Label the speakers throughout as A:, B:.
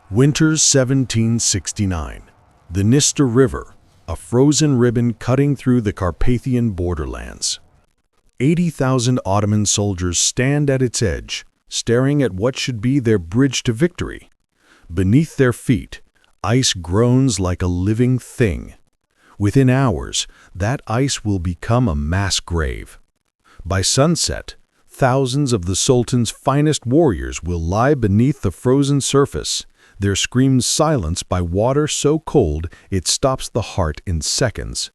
A: Winter 1769. The Dniester River, a frozen ribbon cutting through the Carpathian borderlands. 80,000 Ottoman soldiers stand at its edge, staring at what should be their bridge to victory. Beneath their feet, ice groans like a living thing. Within hours, that ice will become a mass grave. By sunset, thousands of the Sultan's finest warriors will lie beneath the frozen surface, their screams silenced by water so cold it stops the heart in seconds.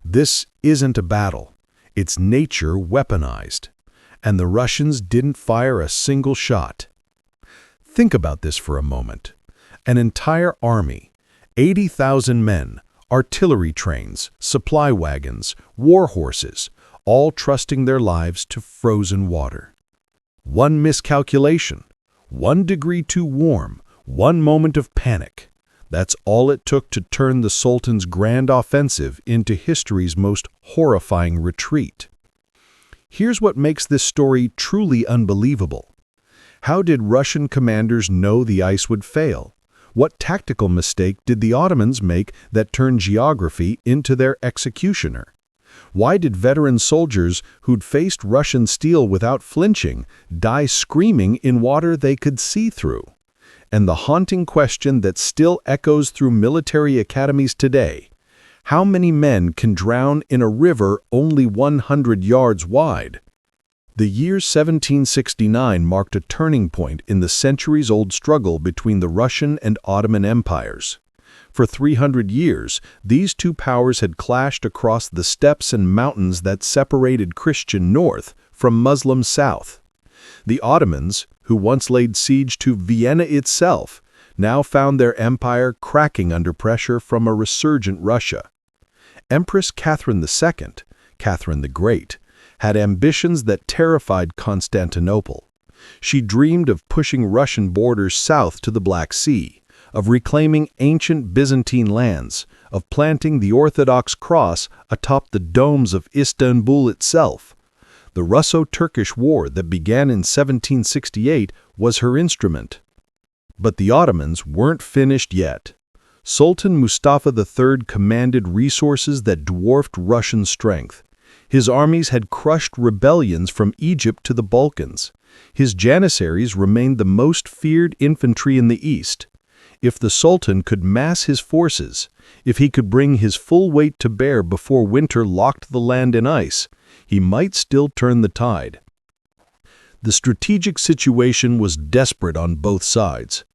A: This isn't a battle. It's nature weaponized. And the Russians didn't fire a single shot. Think about this for a moment. An entire army, 80,000 men, artillery trains, supply wagons, war horses, all trusting their lives to frozen water. One miscalculation, 1 degree too warm, one moment of panic. That's all it took to turn the Sultan's grand offensive into history's most horrifying retreat. Here's what makes this story truly unbelievable. How did Russian commanders know the ice would fail? What tactical mistake did the Ottomans make that turned geography into their executioner? Why did veteran soldiers who'd faced Russian steel without flinching die screaming in water they could see through? And the haunting question that still echoes through military academies today: how many men can drown in a river only 100 yards wide? The year 1769 marked a turning point in the centuries-old struggle between the Russian and Ottoman empires. For 300 years, these two powers had clashed across the steppes and mountains that separated Christian north from Muslim south. The Ottomans, who once laid siege to Vienna itself, now found their empire cracking under pressure from a resurgent Russia. Empress Catherine II, Catherine the Great, had ambitions that terrified Constantinople. She dreamed of pushing Russian borders south to the Black Sea, of reclaiming ancient Byzantine lands, of planting the Orthodox cross atop the domes of Istanbul itself. The Russo-Turkish War that began in 1768 was her instrument. But the Ottomans weren't finished yet. Sultan Mustafa III commanded resources that dwarfed Russian strength. His armies had crushed rebellions from Egypt to the Balkans. His janissaries remained the most feared infantry in the East. If the Sultan could mass his forces, if he could bring his full weight to bear before winter locked the land in ice, he might still turn the tide. The strategic situation was desperate on both sides.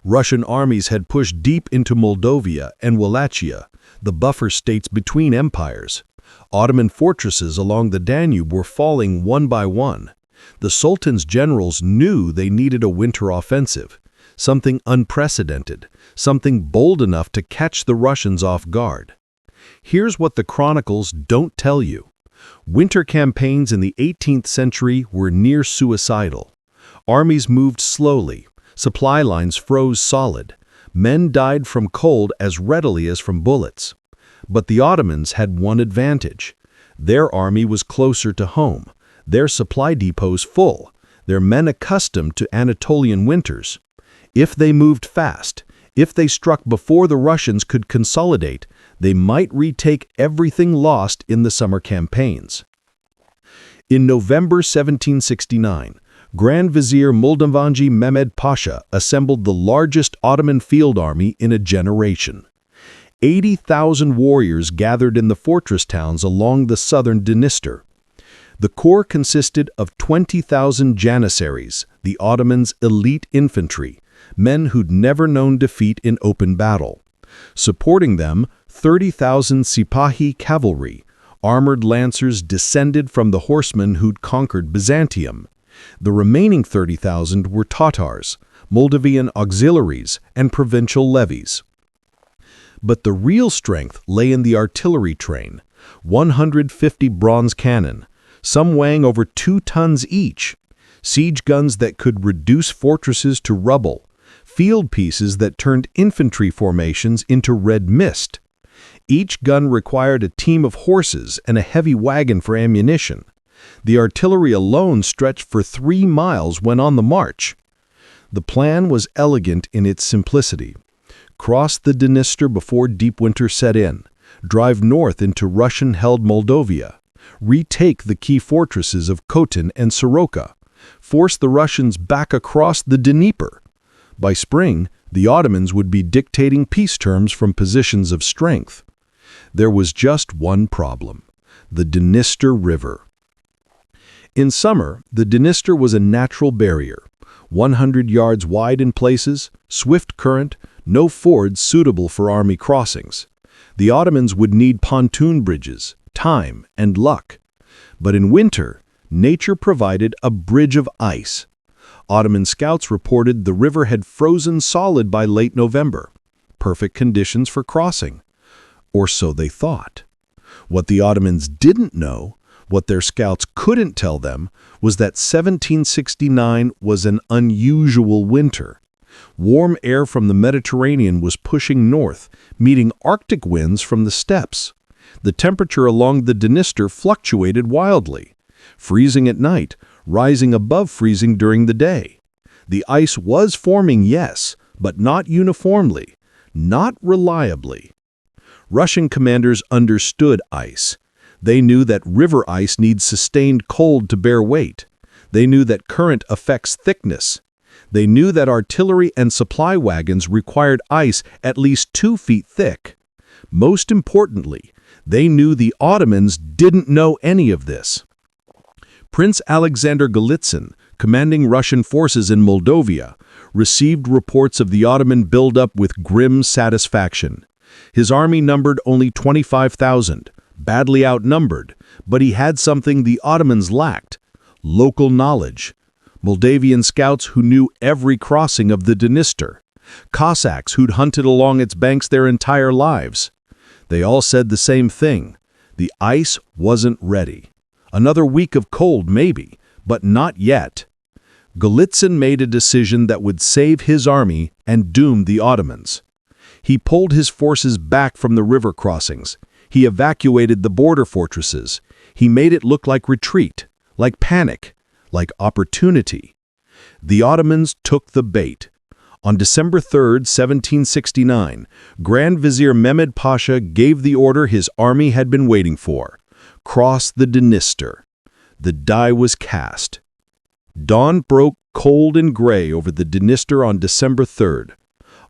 A: Russian armies had pushed deep into Moldavia and Wallachia, the buffer states between empires. Ottoman fortresses along the Danube were falling one by one. The Sultan's generals knew they needed a winter offensive, something unprecedented, something bold enough to catch the Russians off guard. Here's what the chronicles don't tell you. Winter campaigns in the 18th century were near suicidal. Armies moved slowly, supply lines froze solid, men died from cold as readily as from bullets. But the Ottomans had one advantage. Their army was closer to home, their supply depots full, their men accustomed to Anatolian winters. If they moved fast, if they struck before the Russians could consolidate, they might retake everything lost in the summer campaigns. In November 1769, Grand Vizier Muldavanji Mehmed Pasha assembled the largest Ottoman field army in a generation. 80,000 warriors gathered in the fortress towns along the southern Dniester. The corps consisted of 20,000 janissaries, the Ottomans' elite infantry, men who'd never known defeat in open battle. Supporting them, 30,000 Sipahi cavalry, armored lancers descended from the horsemen who'd conquered Byzantium. The remaining 30,000 were Tatars, Moldavian auxiliaries, and provincial levies. But the real strength lay in the artillery train, 150 bronze cannon, some weighing over 2 tons each, siege guns that could reduce fortresses to rubble, field pieces that turned infantry formations into red mist. Each gun required a team of horses and a heavy wagon for ammunition. The artillery alone stretched for 3 miles when on the march. The plan was elegant in its simplicity. Cross the Dniester before deep winter set in, drive north into Russian-held Moldavia, retake the key fortresses of Khotin and Soroka, force the Russians back across the Dnieper. By spring, the Ottomans would be dictating peace terms from positions of strength. There was just one problem: the Dniester River. In summer, the Dniester was a natural barrier, 100 yards wide in places, swift current, no fords suitable for army crossings. The Ottomans would need pontoon bridges, time, and luck. But in winter, nature provided a bridge of ice. Ottoman scouts reported the river had frozen solid by late November. Perfect conditions for crossing. Or so they thought. What the Ottomans didn't know, what their scouts couldn't tell them, was that 1769 was an unusual winter. Warm air from the Mediterranean was pushing north, meeting Arctic winds from the steppes. The temperature along the Dniester fluctuated wildly, freezing at night, rising above freezing during the day. The ice was forming, yes, but not uniformly, not reliably. Russian commanders understood ice. They knew that river ice needs sustained cold to bear weight. They knew that current affects thickness. They knew that artillery and supply wagons required ice at least 2 feet thick. Most importantly, they knew the Ottomans didn't know any of this. Prince Alexander Golitsyn, commanding Russian forces in Moldavia, received reports of the Ottoman buildup with grim satisfaction. His army numbered only 25,000. Badly outnumbered, but he had something the Ottomans lacked: local knowledge. Moldavian scouts who knew every crossing of the Dniester. Cossacks who'd hunted along its banks their entire lives. They all said the same thing: the ice wasn't ready. Another week of cold, maybe, but not yet. Golitsyn made a decision that would save his army and doom the Ottomans. He pulled his forces back from the river crossings. He evacuated the border fortresses. He made it look like retreat, like panic, like opportunity. The Ottomans took the bait. On December 3, 1769, Grand Vizier Mehmed Pasha gave the order his army had been waiting for: cross the Dniester. The die was cast. Dawn broke cold and gray over the Dniester on December 3rd.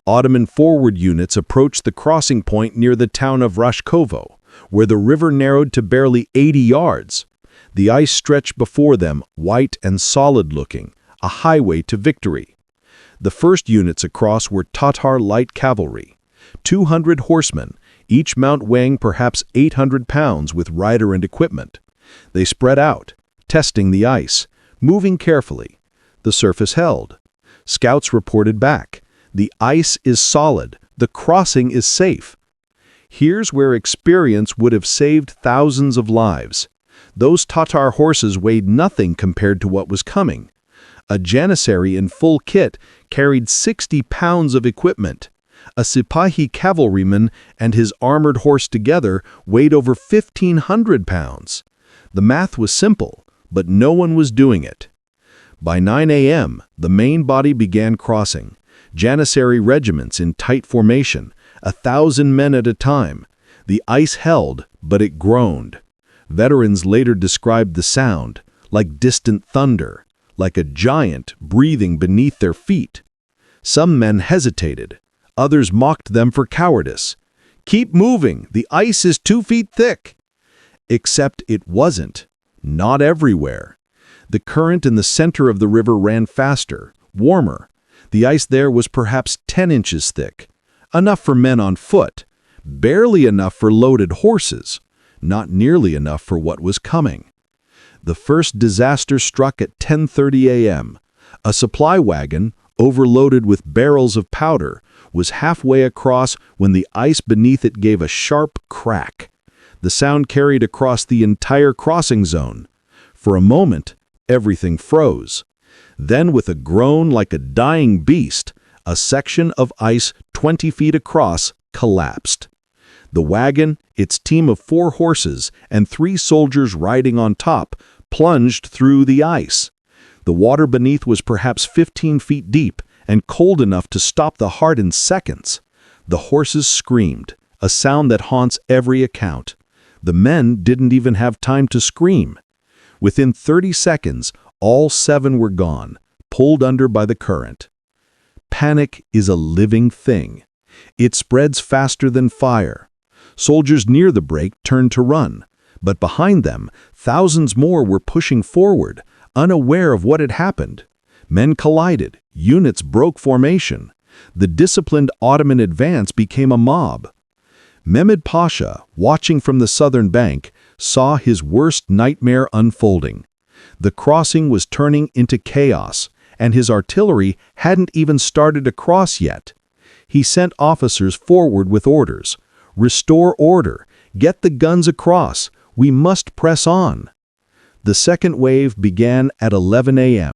A: Ottoman forward units approached the crossing point near the town of Rashkovo, where the river narrowed to barely 80 yards. The ice stretched before them, white and solid-looking, a highway to victory. The first units across were Tatar light cavalry, 200 horsemen, each mount weighing perhaps 800 pounds with rider and equipment. They spread out, testing the ice, moving carefully. The surface held. Scouts reported back: the ice is solid, the crossing is safe. Here's where experience would have saved thousands of lives. Those Tatar horses weighed nothing compared to what was coming. A janissary in full kit carried 60 pounds of equipment. A Sipahi cavalryman and his armored horse together weighed over 1,500 pounds. The math was simple, but no one was doing it. By 9 a.m., the main body began crossing. Janissary regiments in tight formation, 1,000 men at a time. The ice held, but it groaned. Veterans later described the sound, like distant thunder, like a giant breathing beneath their feet. Some men hesitated. Others mocked them for cowardice. "Keep moving, the ice is 2 feet thick." Except it wasn't. Not everywhere. The current in the center of the river ran faster, warmer. The ice there was perhaps 10 inches thick. Enough for men on foot. Barely enough for loaded horses. Not nearly enough for what was coming. The first disaster struck at 10:30 a.m. A supply wagon, overloaded with barrels of powder, was halfway across when the ice beneath it gave a sharp crack. The sound carried across the entire crossing zone. For a moment, everything froze. Then, with a groan like a dying beast, a section of ice 20 feet across collapsed. The wagon, its team of 4 horses and 3 soldiers riding on top, plunged through the ice. The water beneath was perhaps 15 feet deep, and cold enough to stop the heart in seconds. The horses screamed, a sound that haunts every account. The men didn't even have time to scream. Within 30 seconds, all 7 were gone, pulled under by the current. Panic is a living thing. It spreads faster than fire. Soldiers near the break turned to run, but behind them, thousands more were pushing forward, unaware of what had happened. Men collided, units broke formation. The disciplined Ottoman advance became a mob. Mehmed Pasha, watching from the southern bank, saw his worst nightmare unfolding. The crossing was turning into chaos, and his artillery hadn't even started to cross yet. He sent officers forward with orders. "Restore order. Get the guns across. We must press on." The second wave began at 11 a.m.